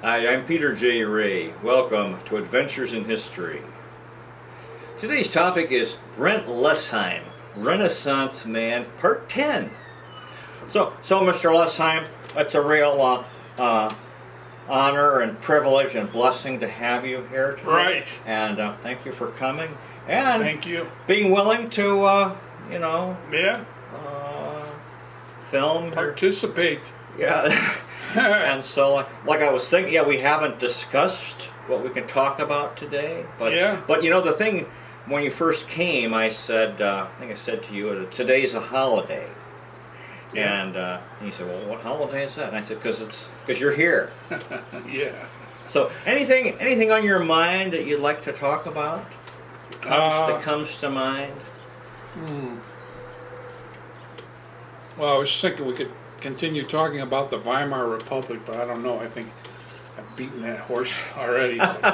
Hi, I'm Peter J. Ray. Welcome to Adventures in History. Today's topic is Brent Lesheim, Renaissance Man, Part 10. So Mr. Lesheim, it's a real honor and privilege and blessing to have you here today. Right. And thank you for coming. And thank you. Being willing to, film. Participate. Yeah. And so, like I was thinking, we haven't discussed what we can talk about today. But, But the thing, when you first came, I said, I think I said to you, today's a holiday. Yeah. And you said, well, what holiday is that? And I said, because you're here. Yeah. So, anything on your mind that you'd like to talk about? That comes to mind? Well, I was thinking we could continue talking about the Weimar Republic, but I don't know. I think I've beaten that horse already. But,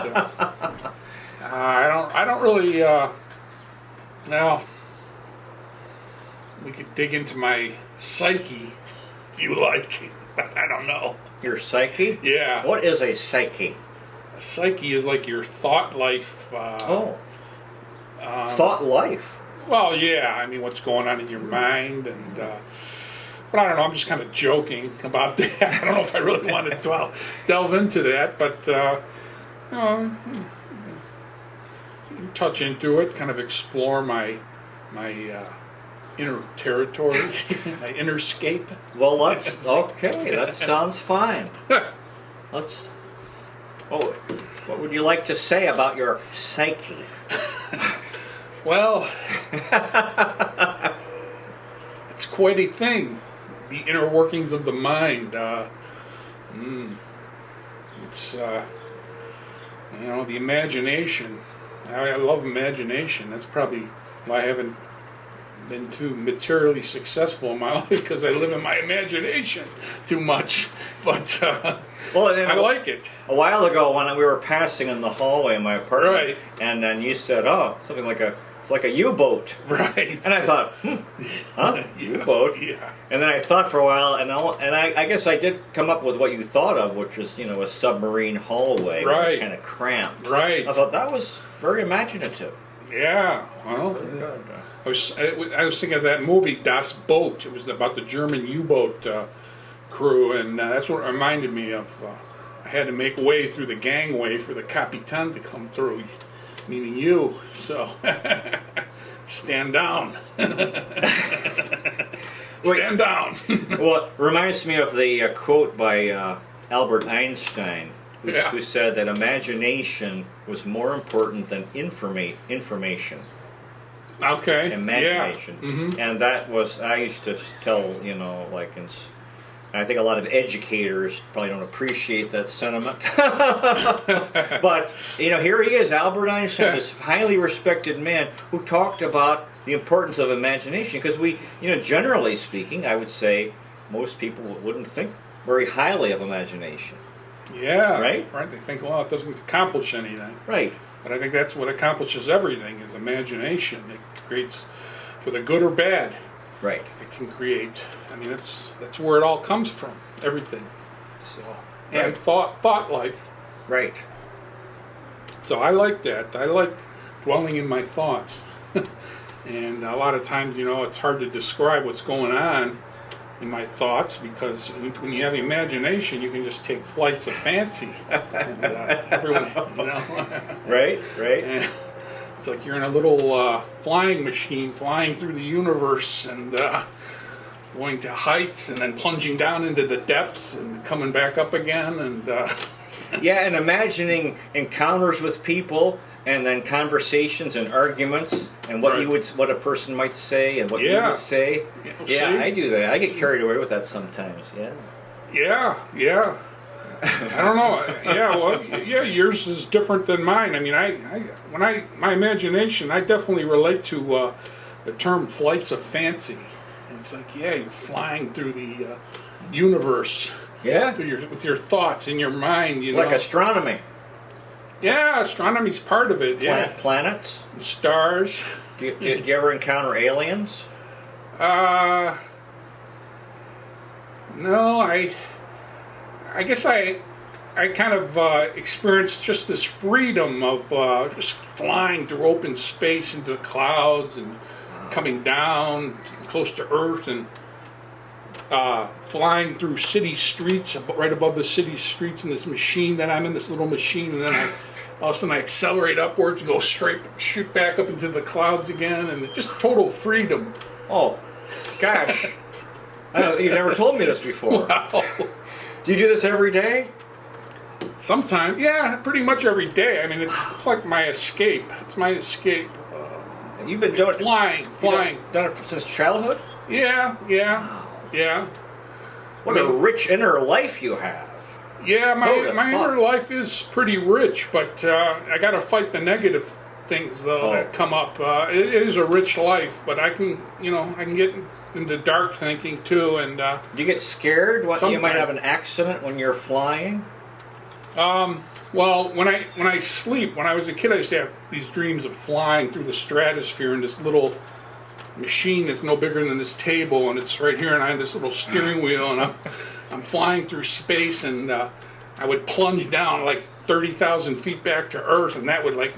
I don't really. Well, we could dig into my psyche if you like, but I don't know. Your psyche? Yeah. What is a psyche? A psyche is like your thought life. Thought life. Well, yeah. I mean, what's going on in your mind and. But I don't know, I'm just kind of joking about that. I don't know if I really want to delve into that, but touch into it, kind of explore my inner territory, my inner scape. Well, okay, that sounds fine. What would you like to say about your psyche? Well, it's quite a thing. The inner workings of the mind. It's the imagination. I love imagination. That's probably why I haven't been too materially successful in my life, because I live in my imagination too much. But I like it. A while ago, when we were passing in the hallway in my apartment, right, and then you said, something like it's like a U-boat. Right. And I thought, U-boat? Yeah. And then I thought for a while, and I guess I did come up with what you thought of, which is, a submarine hallway. Right. Kind of cramped. Right. I thought that was very imaginative. Yeah. Well, I was thinking of that movie, Das Boot. It was about the German U-boat crew, and that's what it reminded me of. I had to make way through the gangway for the Capitan to come through. Meaning you, so stand down. Stand down. Well, it reminds me of the quote by Albert Einstein, who said that imagination was more important than information. Okay. Imagination. Yeah. Mm-hmm. And that was, I used to tell, I think a lot of educators probably don't appreciate that sentiment. But, here he is, Albert Einstein, this highly respected man who talked about the importance of imagination. Because we, generally speaking, I would say most people wouldn't think very highly of imagination. Yeah. Right? Right. They think, well, it doesn't accomplish anything. Right. But I think that's what accomplishes everything, is imagination. It creates, for the good or bad. Right. It can create. I mean, that's where it all comes from. Everything. So, and thought life. Right. So I like that. I like dwelling in my thoughts. And a lot of times, it's hard to describe what's going on in my thoughts, because when you have the imagination, you can just take flights of fancy. And everyone, Right. And it's like you're in a little flying machine flying through the universe and going to heights and then plunging down into the depths and coming back up again. And and imagining encounters with people, and then conversations and arguments, and what what a person might say and what you would say. Yeah, I do that. I get carried away with that sometimes. Yeah. Yeah. I don't know. Yours is different than mine. I mean, my imagination, I definitely relate to the term flights of fancy. And it's like, you're flying through the universe. Yeah. With your thoughts in your mind, like astronomy. Yeah, astronomy's part of it. Planets, stars. Do you ever encounter aliens? No, I guess I I kind of experienced just this freedom of just flying through open space into the clouds and coming down close to Earth and flying through city streets, right above the city streets in this machine that I'm in, this little machine, and then all of a sudden I accelerate upwards and go straight, shoot back up into the clouds again, and just total freedom. Oh, gosh. You've never told me this before. Wow. Do you do this every day? Sometimes, yeah, pretty much every day. I mean, it's like my escape. It's my escape. You've been doing Flying. Done it since childhood? Yeah. What a rich inner life you have. Yeah, my Who'da thought? inner life is pretty rich, but I got to fight the negative things though that come up. It is a rich life, but I can get into dark thinking too. And Do you get scared? You might sometimes. have an accident when you're flying? Well, when I sleep, when I was a kid, I used to have these dreams of flying through the stratosphere in this little machine that's no bigger than this table, and it's right here, and I have this little steering wheel, and I'm flying through space, and I would plunge down like 30,000 feet back to Earth, and that would my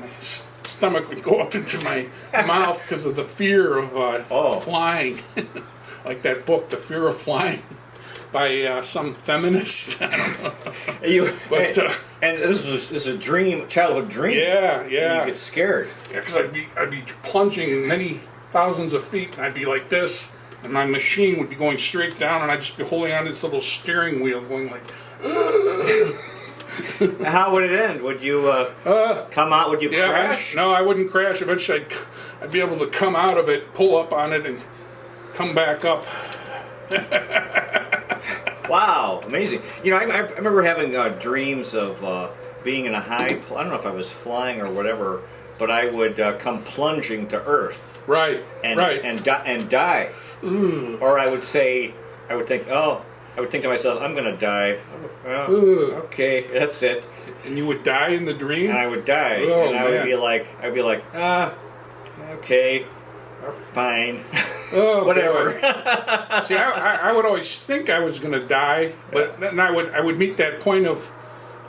stomach would go up into my mouth because of the fear of flying, like that book, The Fear of Flying. By some feminist, I don't know. And this is a dream, childhood dream. Yeah. And you get scared. Yeah, because I'd be plunging many thousands of feet, and I'd be like this, and my machine would be going straight down, and I'd just be holding on this little steering wheel, going like. How would it end? Would you come out? Would you crash? No, I wouldn't crash. Eventually, I'd be able to come out of it, pull up on it, and come back up. Wow, amazing. I remember having dreams of being in a high, I don't know if I was flying or whatever, but I would come plunging to Earth. Right, and die. Ooh. Or I would think to myself, I'm going to die. Well, okay, that's it. And you would die in the dream? And I would die. Oh, and I'd be like, okay, fine. Oh, whatever. See, I would always think I was going to die, but then I would meet that point of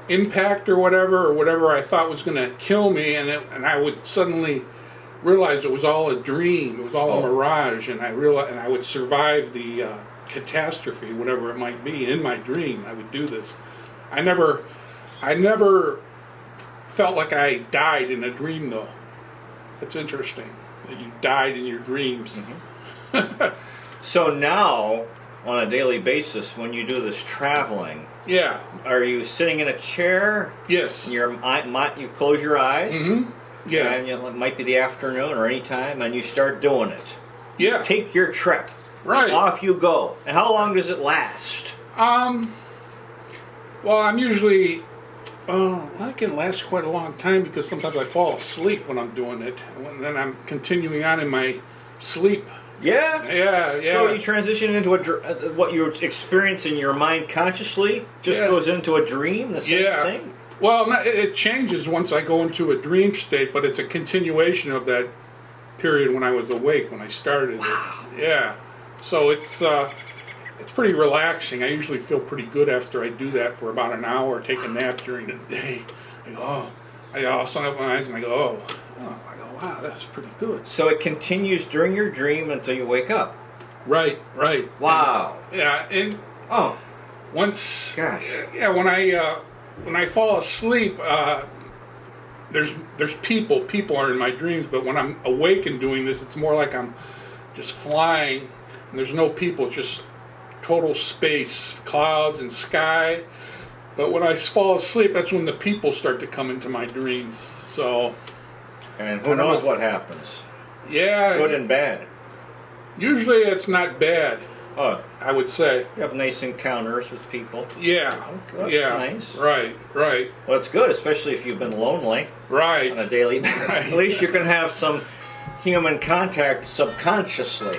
impact or whatever I thought was going to kill me, and I would suddenly realize it was all a dream. It was all a mirage, and I would survive the catastrophe, whatever it might be, in my dream. I would do this. I never felt like I died in a dream, though. That's interesting that you died in your dreams. Mm-hmm. So now, on a daily basis, when you do this traveling, yeah, are you sitting in a chair? Yes. And you close your eyes. Mm-hmm. Yeah. And it might be the afternoon or any time, and you start doing it. Yeah. Take your trip. Right. Off you go. And how long does it last? Well, I'm usually. It can last quite a long time because sometimes I fall asleep when I'm doing it, and then I'm continuing on in my sleep. Yeah? Yeah. So you transition into what you experience in your mind consciously goes into a dream, the same thing? Well, it changes once I go into a dream state, but it's a continuation of that period when I was awake, when I started. Wow. Yeah. So it's pretty relaxing. I usually feel pretty good after I do that for about an hour, take a nap during the day. I go, I open up my eyes and I go, wow, that's pretty good. So it continues during your dream until you wake up. Right. Wow. And once. Gosh. Yeah, when I fall asleep, there's people. People are in my dreams, but when I'm awake and doing this, it's more like I'm just flying, and there's no people, just total space, clouds and sky. But when I fall asleep, that's when the people start to come into my dreams. So. And who knows what happens? Yeah. Good and bad. Usually it's not bad. Oh, I would say. You have nice encounters with people. Yeah. That's nice. Right. Well, it's good, especially if you've been lonely. Right. On a daily basis. Right. At least you can have some human contact subconsciously.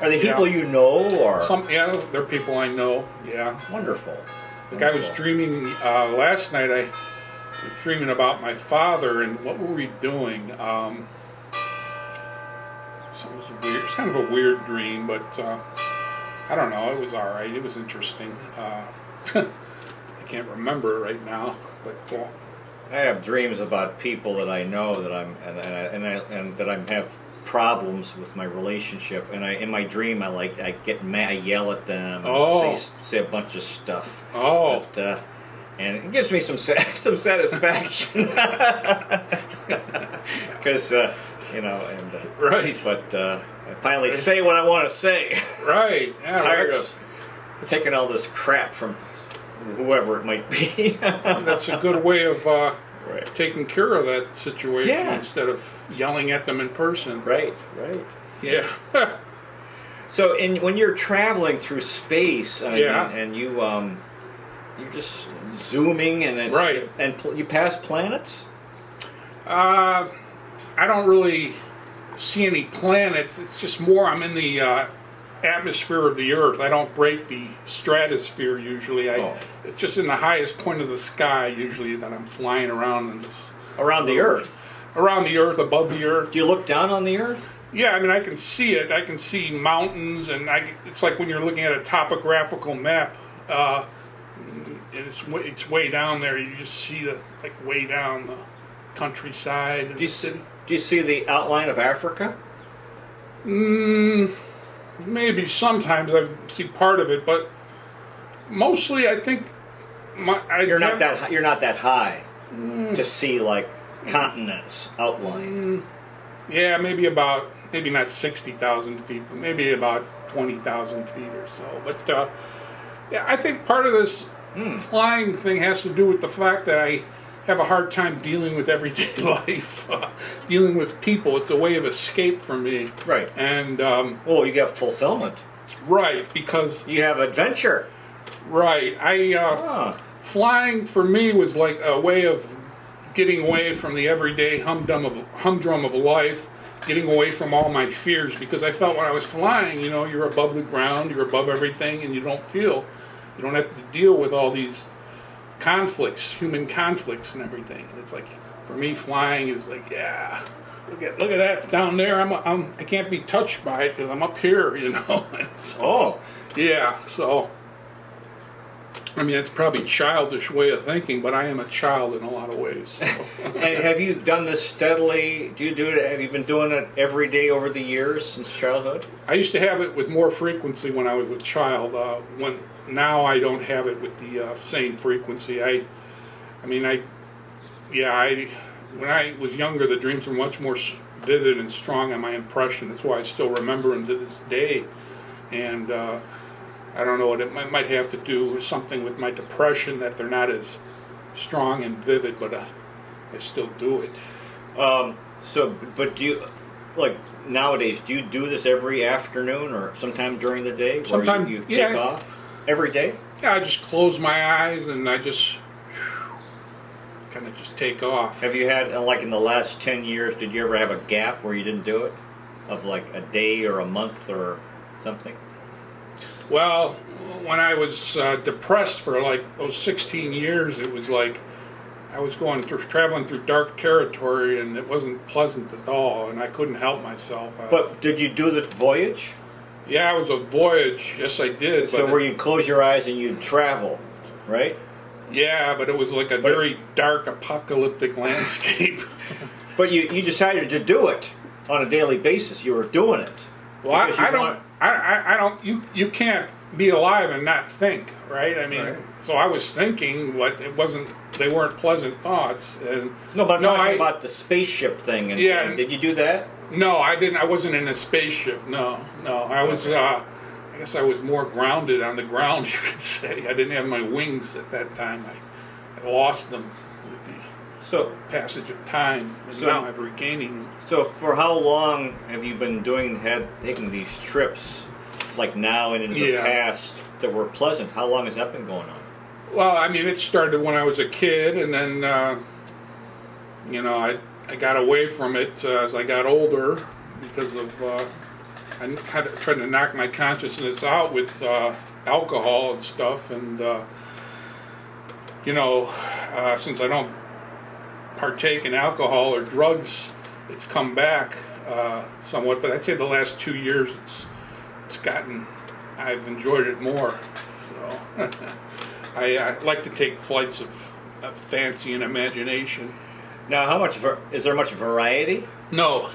Are they people you know, or? They're people I know. Yeah. Wonderful. Like I was dreaming last night. I was dreaming about my father, and what were we doing? So it was weird. It was kind of a weird dream, but I don't know. It was all right. It was interesting. I can't remember it right now. But I have dreams about people that I know that and that I have problems with my relationship, and in my dream I get mad, I yell at them, and say a bunch of stuff. And it gives me some satisfaction because right. But I finally say what I want to say. Right. Yeah, Tired of taking all this crap from whoever it might be. That's a good way of taking care of that situation instead of yelling at them in person. Right. Yeah. So, when you're traveling through space, and you're just zooming, and you pass planets. I don't really see any planets. It's just more I'm in the atmosphere of the Earth. I don't break the stratosphere usually. It's just in the highest point of the sky usually that I'm flying around. Around the Earth? Around the Earth, above the Earth. Do you look down on the Earth? Yeah, I mean, I can see it. I can see mountains, and it's like when you're looking at a topographical map. It's way down there. You just see way down the countryside. Do you see the outline of Africa? Maybe sometimes I see part of it, but mostly I think you're not that high to see continents outlined. Yeah, maybe not 60,000 feet, but maybe about 20,000 feet or so. But yeah, I think part of this flying thing has to do with the fact that I have a hard time dealing with everyday life, dealing with people. It's a way of escape for me. Right. And you get fulfillment. Right, because you have adventure. Right. Flying for me was like a way of getting away from the everyday humdrum of life, getting away from all my fears, because I felt when I was flying, you're above the ground, you're above everything, and you don't have to deal with all these conflicts, human conflicts and everything. And it's like, for me, flying is like, yeah, look at that down there. I can't be touched by it because I'm up here, Yeah, so I mean, it's probably a childish way of thinking, but I am a child in a lot of ways. So. And have you done this steadily? Do you do it? Have you been doing it every day over the years since childhood? I used to have it with more frequency when I was a child. Now I don't have it with the same frequency. When I was younger, the dreams were much more vivid and strong on my impression. That's why I still remember them to this day. And I don't know, it might have to do with something with my depression, that they're not as strong and vivid, but I still do it. But do you, nowadays, do you do this every afternoon or sometime during the day? Sometimes you take off? Every day? Yeah, I just close my eyes and I just kind of just take off. Have you had, in the last 10 years, did you ever have a gap where you didn't do it? Of a day or a month or something? Well, when I was depressed for those 16 years, it was like I was traveling through dark territory, and it wasn't pleasant at all, and I couldn't help myself. But did you do the voyage? Yeah, it was a voyage. Yes, I did. So where you'd close your eyes and you'd travel, right? Yeah, but it was like a very dark, apocalyptic landscape. But you decided to do it on a daily basis. You were doing it. Well, I don't. You can't be alive and not think, right? I mean, So I was thinking, but they weren't pleasant thoughts. And I'm talking about the spaceship thing. And did you do that? No, I didn't. I wasn't in a spaceship. No. I was. I guess I was more grounded on the ground, you could say. I didn't have my wings at that time. I lost them with the passage of time. And now I'm regaining them. So for how long have you been taking these trips, now and into the past, that were pleasant? How long has that been going on? Well, I mean, it started when I was a kid, and then, I got away from it as I got older because of, I kind of tried to knock my consciousness out with alcohol and stuff, and, since I don't partake in alcohol or drugs, it's come back somewhat, but I'd say the last 2 years I've enjoyed it more. So. I like to take flights of fancy and imagination. Now, is there much variety? No.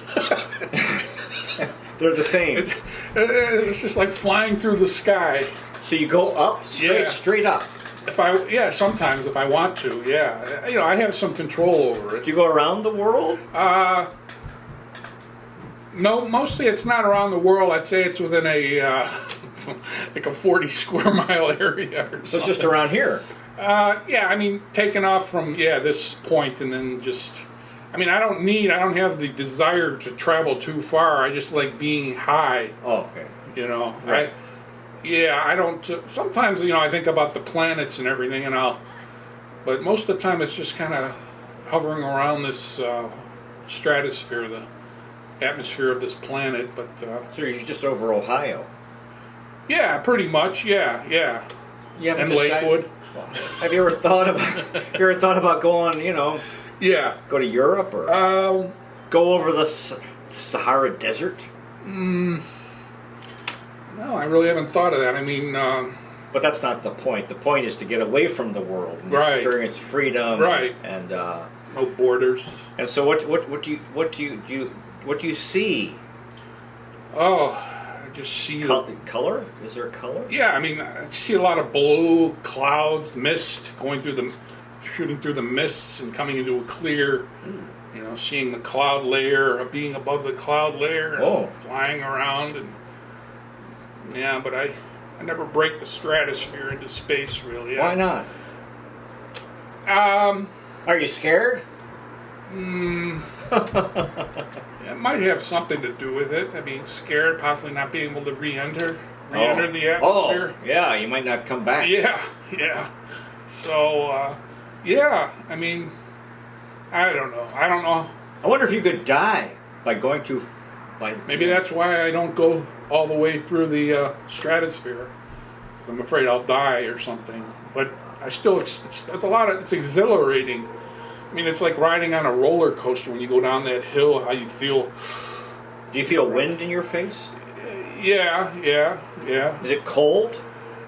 They're the same. It's just like flying through the sky. So you go up, straight up. Sometimes if I want to, yeah. I have some control over it. Do you go around the world? No, mostly it's not around the world. I'd say it's within a like a 40 square mile area or something. So just around here? Yeah, I mean, taking off from, this point and then just, I don't have the desire to travel too far. I just like being high. Oh, okay. Right. I don't, sometimes, I think about the planets and everything but most of the time it's just kind of hovering around this stratosphere, the atmosphere of this planet, but... So you're just over Ohio? Yeah, pretty much, yeah. You haven't and decided, Lakewood. Have you ever thought about going, Yeah. go to Europe or go over the Sahara Desert? No, I really haven't thought of that. But that's not the point. The point is to get away from the world and experience freedom. Right. And no borders. And so what do you see? Oh, I just see color. Is there a color? Yeah, I see a lot of blue clouds, mist shooting through the mists and coming into a clear. Seeing the cloud layer, being above the cloud layer, and flying around, and but I never break the stratosphere into space really. Why not? Are you scared? It might have something to do with it. Being scared, possibly not being able to re-enter the atmosphere. Oh, yeah, you might not come back. Yeah. So, I don't know. I wonder if you could die by going too. Maybe that's why I don't go all the way through the stratosphere, because I'm afraid I'll die or something. But I still, it's exhilarating. It's like riding on a roller coaster when you go down that hill. How you feel? Do you feel wind in your face? Yeah. Is it cold?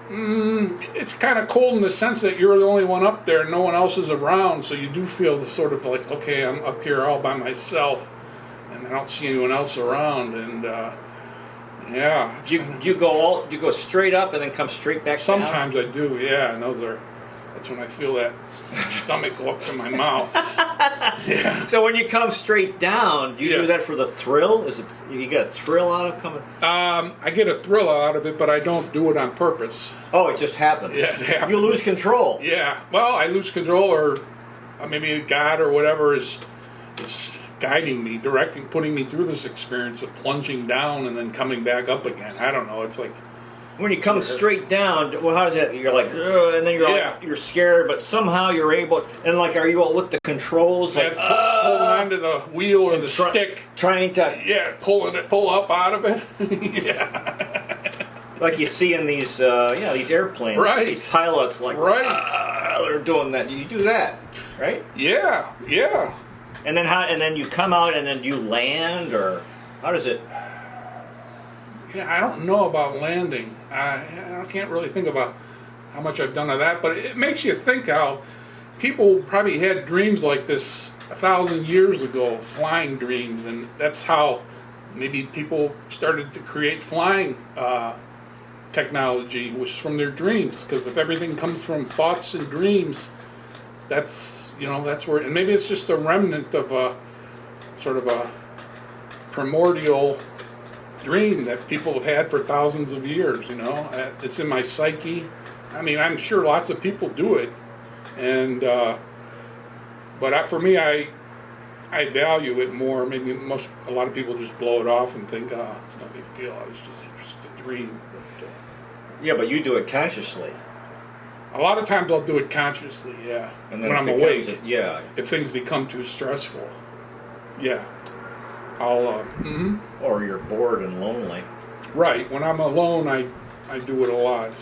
It's kind of cold in the sense that you're the only one up there and no one else is around, so you do feel the sort of like, okay, I'm up here all by myself and I don't see anyone else around, and Do you go straight up and then come straight back down? Sometimes I do, yeah, and that's when I feel that stomach go up to my mouth. Yeah. So when you come straight down, do you do that for the thrill? You get a thrill out of coming? I get a thrill out of it, but I don't do it on purpose. Oh, it just happens. Yeah, it happens. You lose control. Yeah. Well, I lose control, or maybe God or whatever is guiding me, putting me through this experience of plunging down and then coming back up again. I don't know. It's like when you come straight down. Well, how is that? You're like, ugh, and then you're scared, but somehow you're able. And like, are you all with the controls? Like, holding onto the wheel or the stick, trying to pull up out of it. Yeah. Like you see in these airplanes, right? These pilots, like, they're doing that. You do that, right? Yeah. And then and then you come out, and then you land, or how does it? Yeah, I don't know about landing. I can't really think about how much I've done of that, but it makes you think how people probably had dreams like this 1,000 years ago, flying dreams, and that's how maybe people started to create flying technology, was from their dreams. Because if everything comes from thoughts and dreams, that's where, and maybe it's just a remnant of a sort of a primordial dream that people have had for thousands of years. It's in my psyche. I'm sure lots of people do it, and but for me, I value it more. Maybe a lot of people just blow it off and think, oh, it's no big deal. It was just a dream. But you do it consciously. A lot of times I'll do it consciously, yeah. And then when I'm awake, if things become too stressful, I'll. Or you're bored and lonely. Right. When I'm alone, I do it a lot.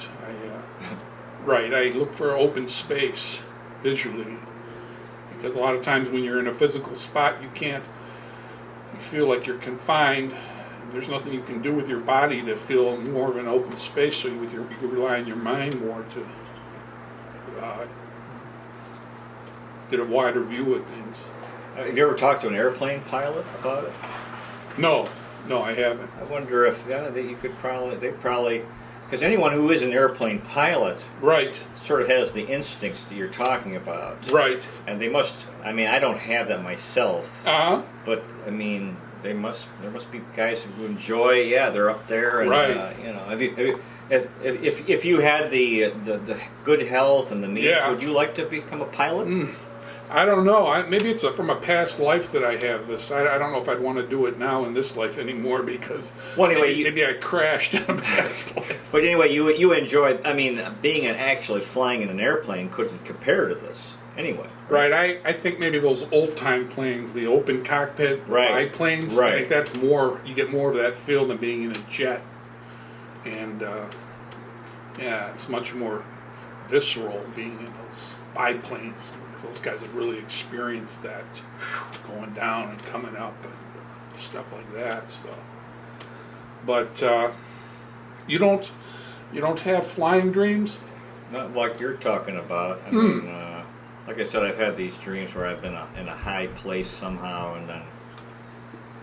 I look for open space visually, because a lot of times when you're in a physical spot, you feel like you're confined. There's nothing you can do with your body to feel more of an open space, so you rely on your mind more to get a wider view of things. Have you ever talked to an airplane pilot about it? No, I haven't. I wonder if that you could probably, because anyone who is an airplane pilot Right, sort of has the instincts that you're talking about. right. And they must. I mean, I don't have that myself, Uh-huh. but I mean, there must be guys who enjoy. Yeah, they're up there, and Right. you know, if you had the good health and the means, Yeah. would you like to become a pilot? I don't know. Maybe it's from a past life that I have this. I don't know if I'd want to do it now in this life anymore because Well, anyway, maybe I crashed in a past life. But anyway, you enjoyed. I mean, being actually flying in an airplane couldn't compare to this anyway. Right, I think maybe those old time planes, the open cockpit Right. biplanes, Right. I think that's more, you get more of that feel than being in a jet. And yeah, it's much more visceral being in those biplanes. Because those guys have really experienced that going down and coming up and stuff like that. So, but you don't have flying dreams? Not like you're talking about. I mean, like I said, I've had these dreams where I've been in a high place somehow, and then I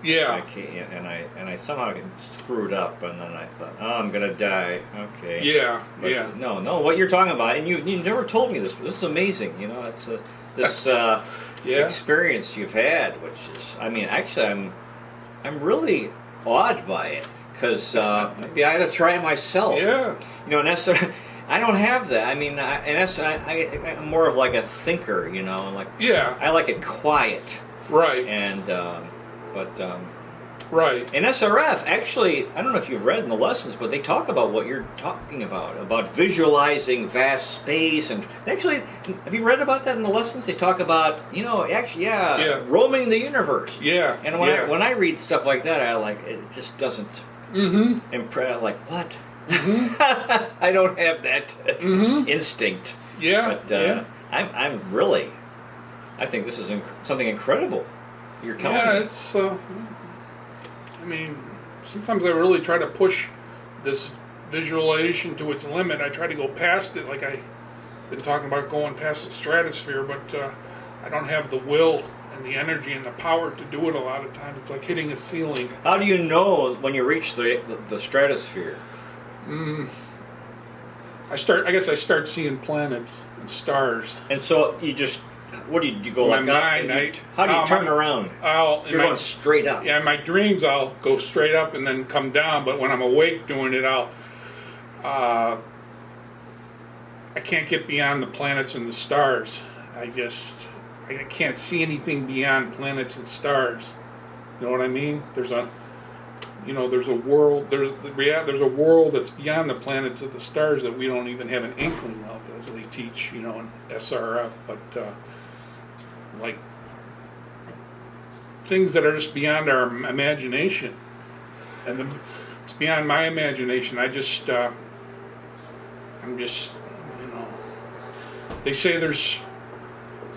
Yeah, can't, and I somehow get screwed up, and then I thought, oh, I'm gonna die. Okay. yeah, But yeah. No, what you're talking about, and you never told me this. This is amazing. You know, it's this Yeah. experience you've had, which is, I mean, actually, I'm really awed by it because maybe I ought to try it myself. Yeah. You know, and that's I don't have that. I mean, I'm more of like a thinker. You know, and like Yeah, I like it quiet, right, and right. in SRF, actually, I don't know if you've read in the lessons, but they talk about what you're talking about visualizing vast space. And actually, have you read about that in the lessons? They talk about, you know, actually, Yeah. roaming the universe. Yeah. And yeah. when I read stuff like that, I like it. Just doesn't impress. Like what? I don't have that instinct. Yeah. But yeah. I'm really. I think this is something incredible. You're telling Yeah, me. it's. I mean, sometimes I really try to push this visualization to its limit. I try to go past it, like I've been talking about going past the stratosphere, but I don't have the will and the energy and the power to do it a lot of times. It's like hitting a ceiling. How do you know when you reach the stratosphere? I guess I start seeing planets and stars. And so you just, what do you go My like up? mind, And how do you turn around? You're going straight up. Yeah, in my dreams I'll go straight up and then come down, but when I'm awake doing it, I can't get beyond the planets and the stars. I can't see anything beyond planets and stars. You know what I mean? There's a world. There's a world that's beyond the planets and the stars that we don't even have an inkling of, as they teach, in SRF. But like things that are just beyond our imagination, and it's beyond my imagination. I'm just, They say there's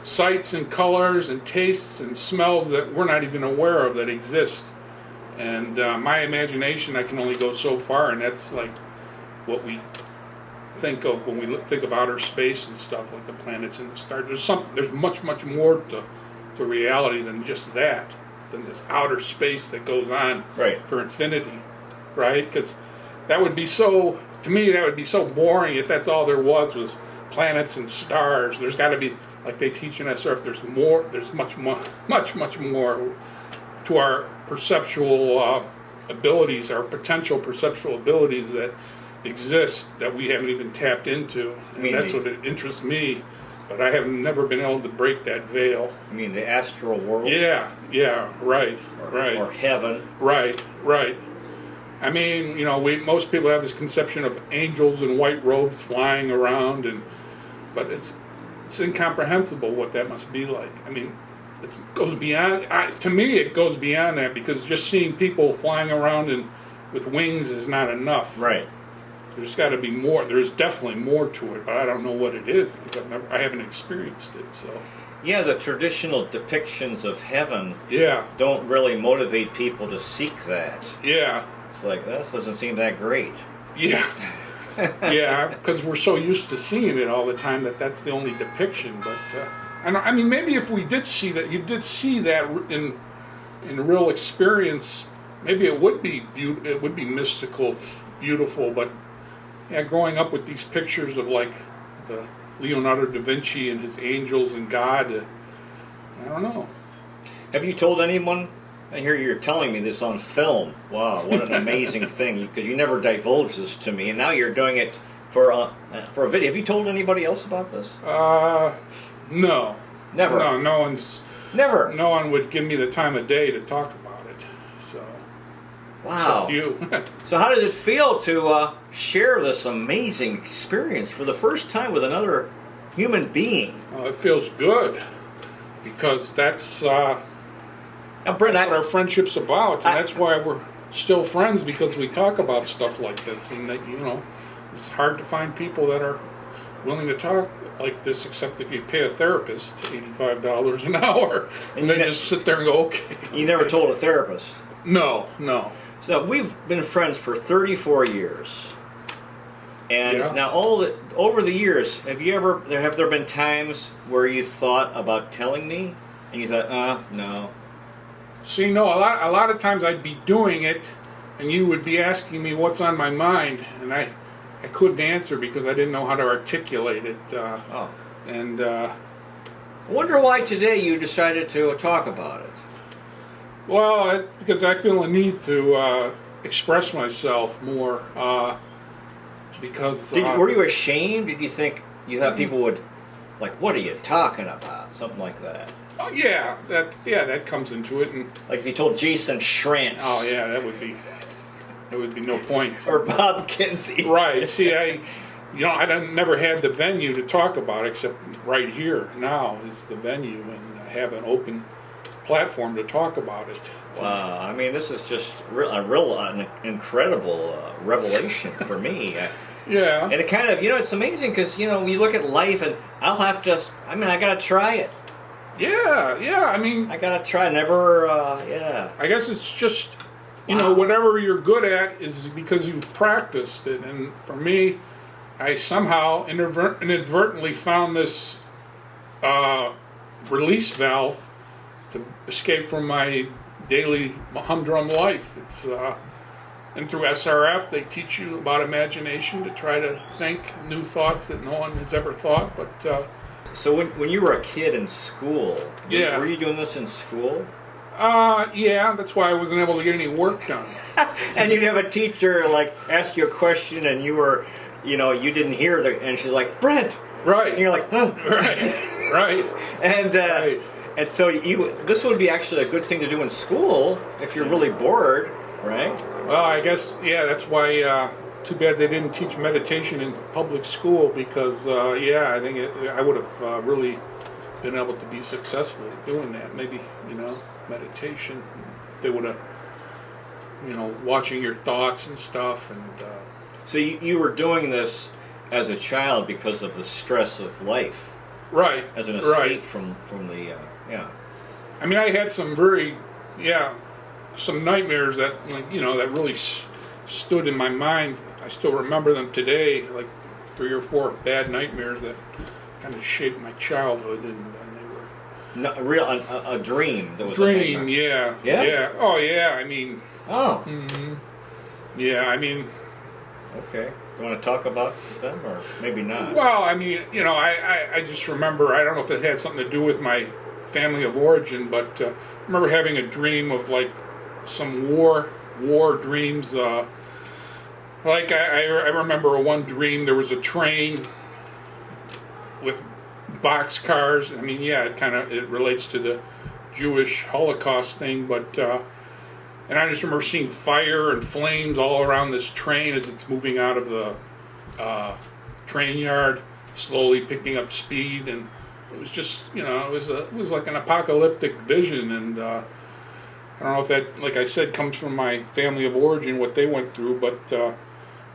sights and colors and tastes and smells that we're not even aware of that exist. And my imagination, I can only go so far, and that's like what we think of when we think of outer space and stuff, like the planets and the stars. There's much more to reality than just that, than this outer space that goes on Right. for infinity, right? Because that would be so, to me, that would be so boring if that's all there was planets and stars. There's got to be, like they teach in SRF, there's much more to our perceptual abilities, our potential perceptual abilities that exist that we haven't even tapped into. And that's what interests me, but I have never been able to break that veil. You mean the astral world? Yeah, right. Or heaven? Right. I mean, most people have this conception of angels in white robes flying around, but it's incomprehensible what that must be like. I mean, it goes beyond. To me, it goes beyond that, because just seeing people flying around with wings is not enough. Right. There's got to be more. There's definitely more to it, but I don't know what it is because I haven't experienced it. So. Yeah, the traditional depictions of heaven Yeah. don't really motivate people to seek that. Yeah. It's like, this doesn't seem that great. Yeah. Yeah, because we're so used to seeing it all the time that's the only depiction. But and I mean, maybe if we did see that, you did see that in real experience, maybe it would be it would be mystical, beautiful. But yeah, growing up with these pictures of like the Leonardo da Vinci and his angels and God, I don't know. Have you told anyone? I hear you're telling me this on film. Wow, what an amazing thing! Because you never divulged this to me, and now you're doing it for a video. Have you told anybody else about this? No. Never. No, no one's. Never. No one would give me the time of day to talk about it. So. Wow. Except you. So how does it feel to share this amazing experience for the first time with another human being? Well, it feels good because that's. Now, Brent, That's what our friendship's about, and that's why we're still friends, because we talk about stuff like this, and that, you know, it's hard to find people that are willing to talk like this, except if you pay a therapist $85 an hour, and then just sit there and go, okay. You never told a therapist? No. So we've been friends for 34 years. And Yeah. now over the years, have there been times where you thought about telling me, and you thought, no. See, no, a lot of times I'd be doing it, and you would be asking me what's on my mind, and I couldn't answer because I didn't know how to articulate it. And I wonder why today you decided to talk about it. well, because I feel a need to express myself more. Because Were you ashamed? Did you think you thought people would, like, what are you talking about? Something like that. oh yeah, that comes into it, and Like if you told Jason Schrantz. oh yeah, that would be no point. Or Bob Kinsey. Right. See, I never had the venue to talk about it, except right here now is the venue, and I have an open platform to talk about it. Wow, I mean, this is just an incredible revelation for me. Yeah. And it kind of, it's amazing because, we look at life and I got to try it. Yeah. I mean, I got to try. Never, I guess it's just, whatever you're good at is because you've practiced it. And for me, I somehow inadvertently found this release valve to escape from my daily humdrum life. It's and through SRF they teach you about imagination, to try to think new thoughts that no one has ever thought. But so when you were a kid in school, Yeah. were you doing this in school? yeah, that's why I wasn't able to get any work done. And you'd have a teacher like ask you a question and you were, you didn't hear and she's like, Brent, Right. and you're like, huh. Right. And Right. and so this would be actually a good thing to do in school if you're really bored, right? Well, I guess, yeah, that's why, too bad they didn't teach meditation in public school, because, I think I would have really been able to be successful at doing that. Maybe, meditation, they would have, watching your thoughts and stuff. And So you were doing this as a child because of the stress of life, right. as an escape Right. from the, I mean, I had some some nightmares that, that really stood in my mind. I still remember them today, like 3 or 4 bad nightmares that kind of shaped my childhood, and they were a dream that was dream. a nightmare. Yeah. Yeah? Oh yeah. I mean. Oh. Yeah. I mean. Okay. You want to talk about them, or maybe not? Well, I mean, I just remember. I don't know if it had something to do with my family of origin, but I remember having a dream of like some war dreams. Like I remember one dream. There was a train with boxcars. I mean, yeah, it relates to the Jewish Holocaust thing, but and I just remember seeing fire and flames all around this train as it's moving out of the train yard, slowly picking up speed, and it was just, it was like an apocalyptic vision, and I don't know if that, like I said, comes from my family of origin, what they went through, but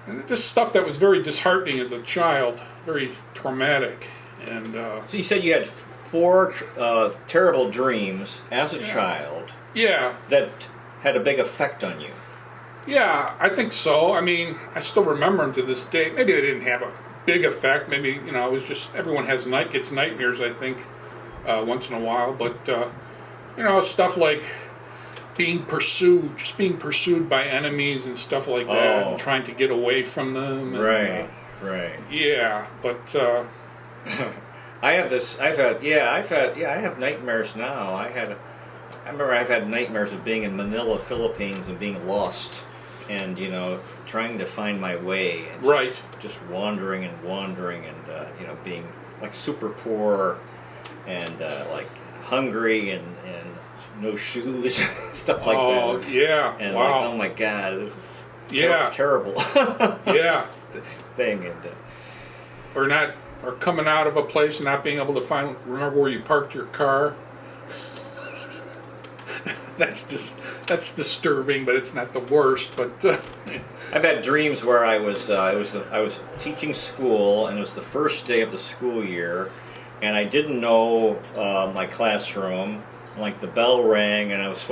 and just stuff that was very disheartening as a child, very traumatic. And So you said you had 4 terrible dreams as a child yeah, that had a big effect on you. Yeah, I think so. I mean, I still remember them to this day. Maybe they didn't have a big effect. Maybe, it was just everyone gets nightmares, I think, once in a while. But, stuff like being pursued by enemies and stuff like that, and trying to get away from them. And, right. Yeah, but I have nightmares now. I remember I've had nightmares of being in Manila, Philippines, and being lost, and trying to find my way, and just wandering and being like super poor, and like hungry, and no shoes, stuff like that. Oh yeah, and wow. like, oh my God, this is Yeah. terrible. Yeah. Thing and. Or coming out of a place and not being able to remember where you parked your car. That's disturbing, but it's not the worst. But I've had dreams where I was teaching school, and it was the first day of the school year, and I didn't know my classroom. Like the bell rang, and I was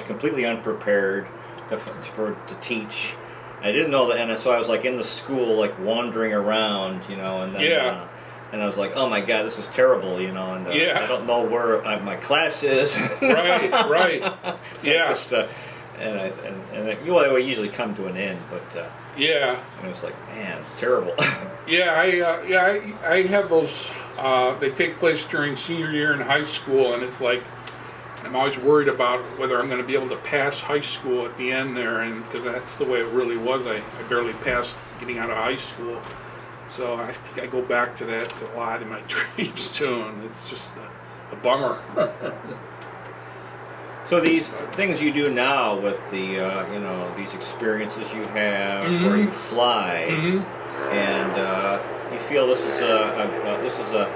completely unprepared to teach. I didn't know that, and so I was like in the school, like wandering around, and then, and I was like, oh my God, this is terrible, and I don't know where my class is. Right. So Yeah. It would usually come to an end, but yeah, and it was like, man, it's terrible. Yeah, I have those. They take place during senior year in high school, and it's like I'm always worried about whether I'm going to be able to pass high school at the end there, and because that's the way it really was. I barely passed getting out of high school, so I go back to that a lot in my dreams too, and it's just a bummer. So these things you do now with the these experiences you have where you fly, and you feel this is a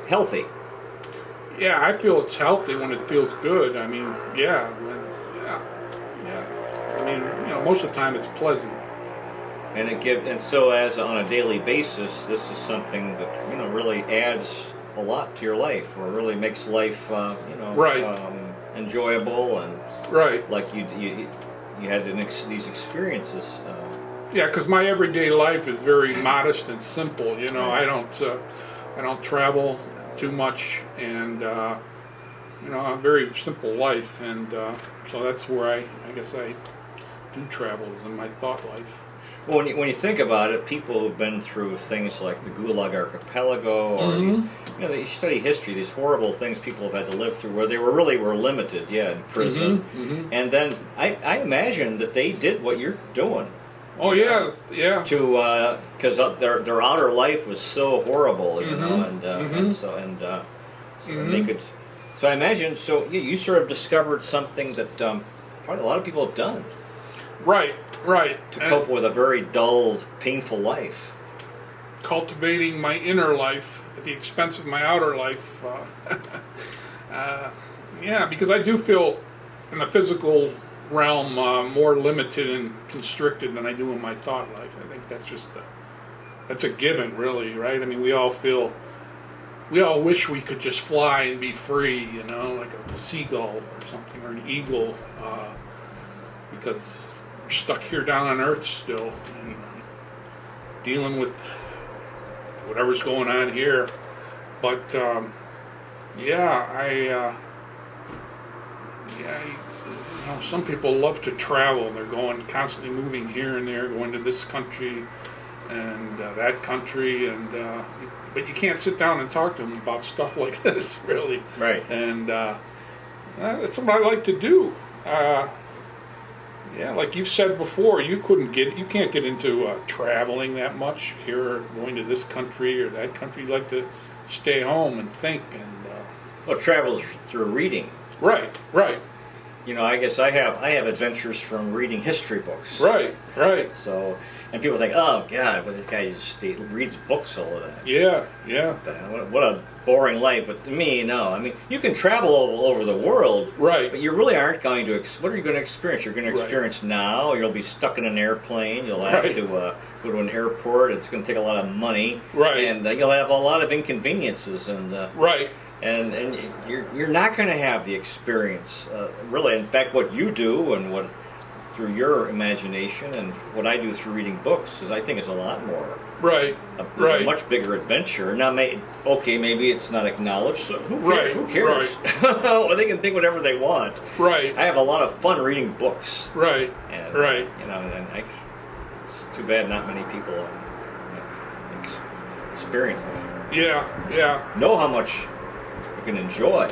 healthy. Yeah, I feel it's healthy when it feels good. I mean, yeah. I mean, most of the time it's pleasant. And so as on a daily basis, this is something that really adds a lot to your life, or really makes life enjoyable, and like you had these experiences. Yeah, because my everyday life is very modest and simple. I don't travel too much, and a very simple life, and so that's where I guess I do travel, is in my thought life. Well, when you think about it, people who've been through things like the Gulag Archipelago, or these, you study history, these horrible things people have had to live through, where they were limited, in prison, and then I imagine that they did what you're doing. Oh yeah. To because their outer life was so horrible, and so they could. So I imagine. So you sort of discovered something that probably a lot of people have done. Right. To cope with a very dull, painful life. Cultivating my inner life at the expense of my outer life. Because I do feel in the physical realm more limited and constricted than I do in my thought life. I think that's a given, really, right? I mean, we all wish we could just fly and be free, like a seagull or something, or an eagle, because we're stuck here down on Earth still, and dealing with whatever's going on here. But some people love to travel. They're constantly moving here and there, going to this country and that country, and but you can't sit down and talk to them about stuff like this, really. Right. And that's what I like to do. Like you've said before, you can't get into traveling that much here, going to this country or that country. You like to stay home and think. And travel through reading. Right. I guess I have adventures from reading history books. Right. So, and people think, oh God, but this guy just reads books all the time. Yeah. What a boring life. But to me, no. I mean, you can travel all over the world, right? But you really aren't going to. What are you going to experience? You're going to experience now. You'll be stuck in an airplane. You'll have to go to an airport. It's going to take a lot of money, right? And you'll have a lot of inconveniences, and right. And you're not going to have the experience, really. In fact, what you do and what through your imagination and what I do through reading books is I think it's a lot more. Right. It's a much bigger adventure. Now, maybe it's not acknowledged. So who cares? Right, Who cares? Well, they can think whatever they want. Right. I have a lot of fun reading books. Right. And, Right. It's too bad not many people experience it. Yeah. Know how much you can enjoy.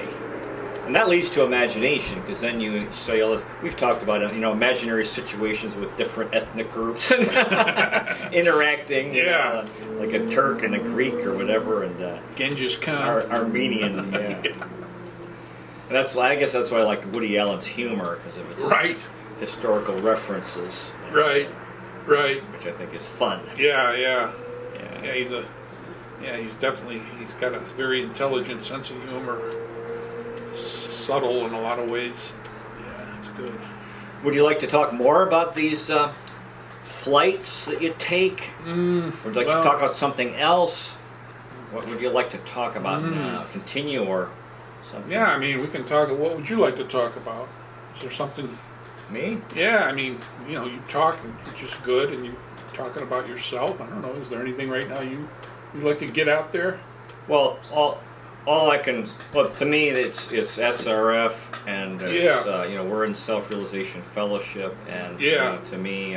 And that leads to imagination, because then you say, we've talked about it, imaginary situations with different ethnic groups interacting, like a Turk and a Greek or whatever, and Genghis Khan, Armenian, yeah. And I guess that's why I like Woody Allen's humor, because of its historical references, right, which I think is fun. Yeah. He's got a very intelligent sense of humor. Subtle in a lot of ways. Yeah, it's good. Would you like to talk more about these flights that you take? Would you like to talk about something else? What would you like to talk about now? Continue or something? Yeah, I mean, we can talk. What would you like to talk about? Is there something? Me? Yeah, I mean, you talk, which is good, and you talking about yourself. I don't know. Is there anything right now you'd like to get out there? Well, to me, it's SRF, and it's, we're in Self-Realization Fellowship, and to me,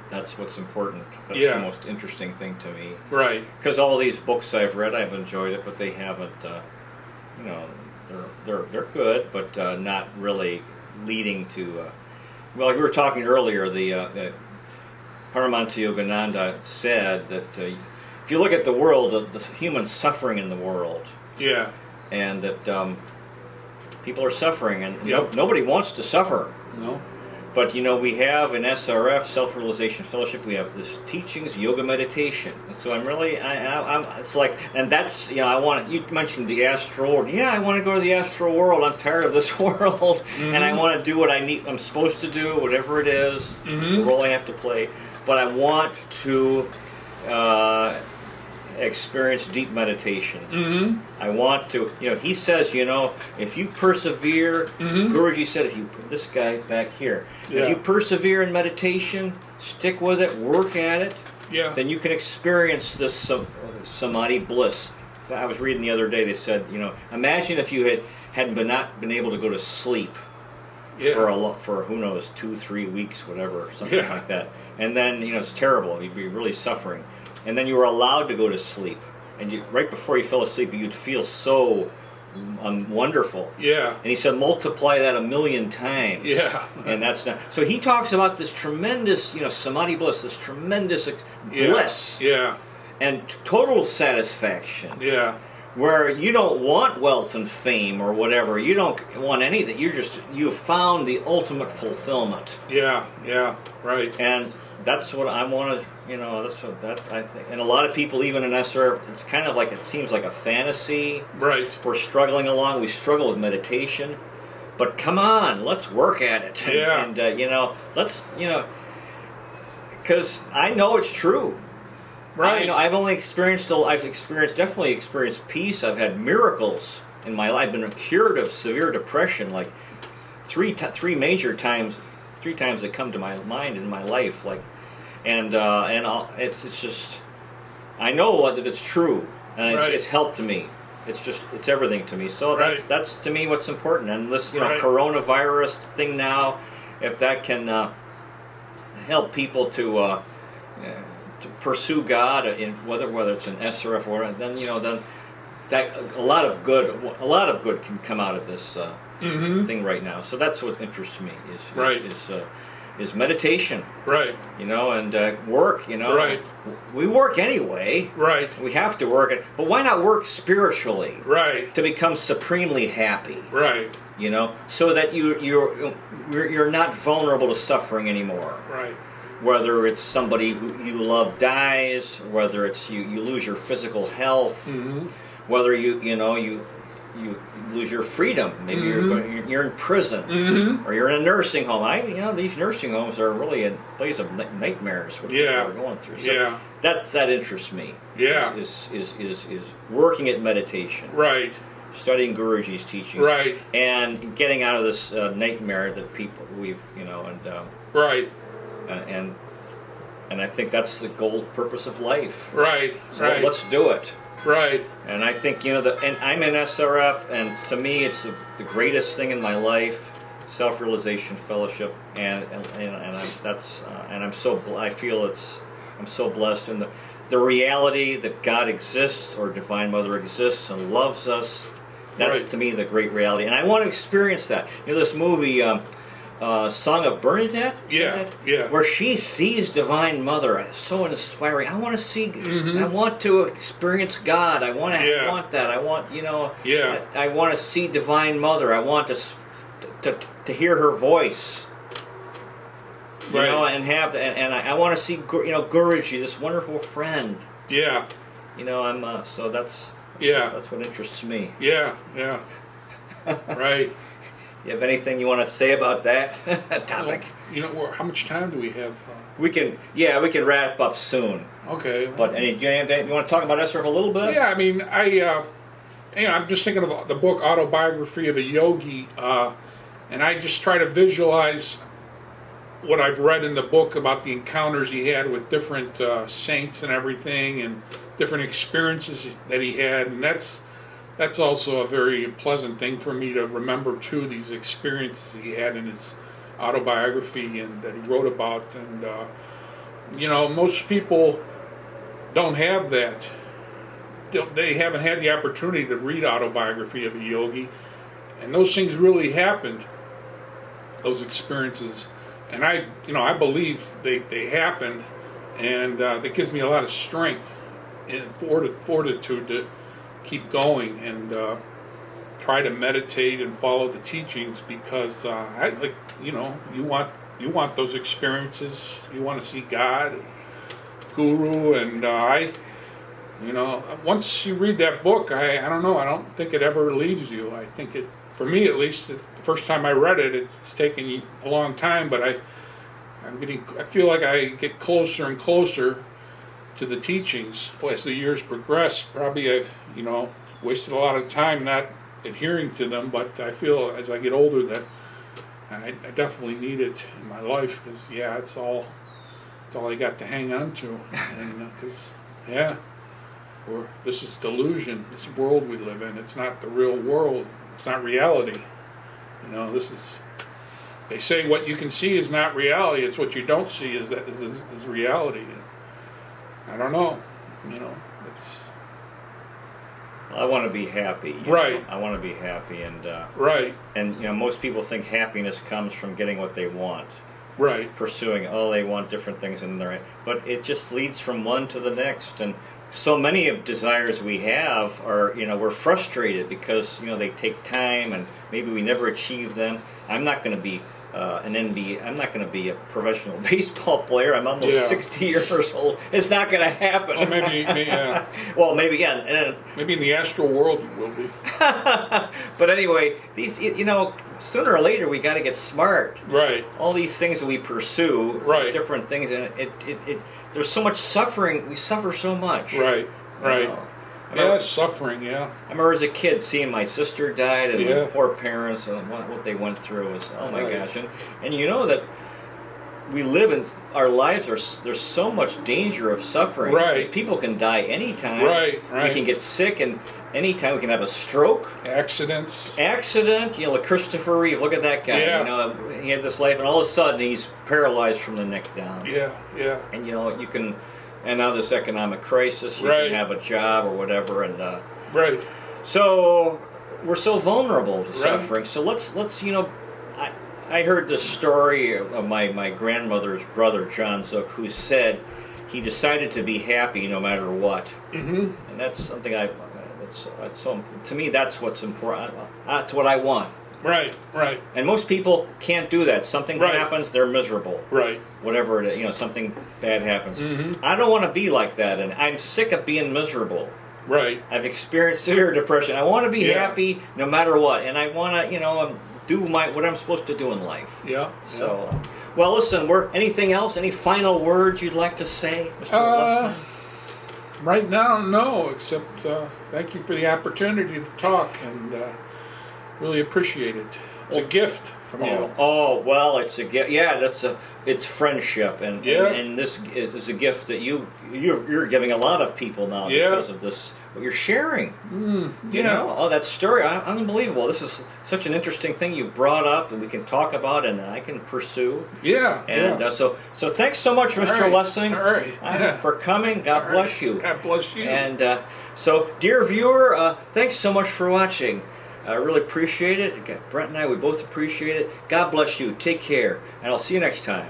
that's what's important. That's the most interesting thing to me. Right. Because all these books I've read, I've enjoyed it, but they haven't, they're good, but not really leading to. Like we were talking earlier, the Paramahansa Yogananda said that. If you look at the world, the human suffering in the world, and that people are suffering, and nobody wants to suffer. No. But we have in SRF, Self-Realization Fellowship, we have this teachings, yoga meditation. So I'm really, it's like, and that's, you mentioned the astral world. Yeah, I want to go to the astral world. I'm tired of this world, and I want to do what I'm supposed to do, whatever it is, the role I have to play. But I want to experience deep meditation. I want to, he says, if you persevere, Guruji said, this guy back here, if you persevere in meditation, stick with it, work at it, then you can experience this samadhi bliss. I was reading the other day, they said, imagine if you hadn't not been able to go to sleep for who knows, 2-3 weeks, whatever, something like that. And then, it's terrible, you'd be really suffering. And then you were allowed to go to sleep, and right before you fell asleep, you'd feel so wonderful. Yeah. And he said, multiply that 1,000,000 times. Yeah. And that's not. So he talks about this tremendous, samadhi bliss, this tremendous bliss. Yeah. And total satisfaction. Yeah. Where you don't want wealth and fame or whatever. You don't want anything. You found the ultimate fulfillment. Yeah. Right. And that's what I want to. I think, and a lot of people, even in SR, it's kind of like, it seems like a fantasy. Right. We're struggling along. We struggle with meditation, but come on, let's work at it. And let's, because I know it's true. Right. I've definitely experienced peace. I've had miracles in my life. I've been cured of severe depression, like three times that come to my mind in my life, like. And it's just, I know that it's true, and it's helped me. It's everything to me. So that's to me what's important. And this coronavirus thing now, if that can help people to pursue God, whether it's an SRF or then that a lot of good can come out of this thing right now. So that's what interests me is meditation. Right. And work, Right. We work anyway. Right. We have to work it. But why not work spiritually? Right. To become supremely happy. Right. So that you're not vulnerable to suffering anymore. Right. Whether it's somebody who you love dies, whether it's you lose your physical health, whether you lose your freedom. Maybe you're in prison, or you're in a nursing home. These nursing homes are really a place of nightmares. What people are going through. So that interests me. Yeah. Is working at meditation. Right. studying Guruji's teachings, Right. and getting out of this nightmare that we've Right. and I think that's the goal purpose of life. Right. So Right. let's do it. Right. And I think and I'm in SRF, and to me it's the greatest thing in my life, self-realization fellowship, and I feel I'm so blessed, and the reality that God exists or Divine Mother exists and loves us. That's Right. to me the great reality, and I want to experience that. This movie, Song of Bernadette, Yeah, yeah. where she sees Divine Mother, it's so inspiring. I want to see, I want to experience God. I want to Yeah. want that. I want, Yeah. I want to see Divine Mother. I want to hear her voice. Right. And I want to see Guruji, this wonderful friend. Yeah. So that's Yeah. what interests me. Yeah. Yeah. Right. You have anything you want to say about that topic? How much time do we have? We can wrap up soon. Okay. But you want to talk about SRF a little bit? Yeah, I mean, I'm just thinking of the book Autobiography of a Yogi, and I just try to visualize what I've read in the book about the encounters he had with different saints and everything, and different experiences that he had, and that's also a very pleasant thing for me to remember too. These experiences he had in his autobiography and that he wrote about, and most people don't have that. They haven't had the opportunity to read Autobiography of a Yogi, and those things really happened. Those experiences, and I believe they happened, and that gives me a lot of strength and fortitude to keep going and try to meditate and follow the teachings, because you want those experiences. You want to see God, Guru, and once you read that book, I don't know. I don't think it ever leaves you. I think it, for me at least, the first time I read it, it's taken a long time, but I feel like I get closer and closer to the teachings as the years progress. Probably I've wasted a lot of time not adhering to them, but I feel as I get older that I definitely need it in my life, because it's all I got to hang on to, and because this is delusion, this world we live in. It's not the real world. It's not reality. They say what you can see is not reality. It's what you don't see is reality. I don't know. It's. I want to be happy. Right. I want to be happy, and right. And most people think happiness comes from getting what they want. Right. Pursuing, they want different things in their, but it just leads from one to the next, and so many of desires we have are, we're frustrated because they take time, and maybe we never achieve them. I'm not going to be an NBA. I'm not going to be a professional baseball player. I'm almost 60 years old. It's not going to happen. Well, maybe well, maybe yeah. Maybe in the astral world you will be. But anyway, these sooner or later we got to get smart. Right. All these things that we pursue, right. different things, and it there's so much suffering. We suffer so much. Right. Right. Suffering. Yeah. I remember as a kid seeing my sister died, and my poor parents, and what they went through was, oh my gosh, and that we live in our lives. There's so much danger of suffering. Right. Because people can die anytime. Right. We can get sick, and anytime we can have a stroke. Accident. Like Christopher Reeve. Look at that guy. Yeah. He had this life, and all of a sudden he's paralyzed from the neck down. Yeah. Yeah. And you can. And now this economic crisis, you can have a job or whatever, and right. So we're so vulnerable to suffering. So let's I heard this story of my grandmother's brother John Zook, who said he decided to be happy no matter what, and that's something to me that's what's important. That's what I want. Right, right. And most people can't do that. Something happens, they're miserable. Right. Whatever it is, something bad happens. I don't want to be like that, and I'm sick of being miserable. Right. I've experienced severe depression. I want to be happy no matter what, and I want to, do what I'm supposed to do in life. Yeah. So, well, listen. Anything else? Any final words you'd like to say, Mr. Lesheim? Right now, no, except thank you for the opportunity to talk, and really appreciate it. It's a gift from you. Oh, well, it's a gift. Yeah, it's friendship, and Yeah. and this is a gift that you're giving a lot of people now Yeah. because of this. What you're sharing. You Yeah. know, oh, that story, unbelievable. This is such an interesting thing you brought up, and we can talk about, and I can pursue. Yeah. And yeah. So thanks so much, Mr. right. Lesheim, All right. Yeah. for coming. God bless you. God bless you. And so, dear viewer, thanks so much for watching. I really appreciate it. Brent and I, we both appreciate it. God bless you. Take care, and I'll see you next time.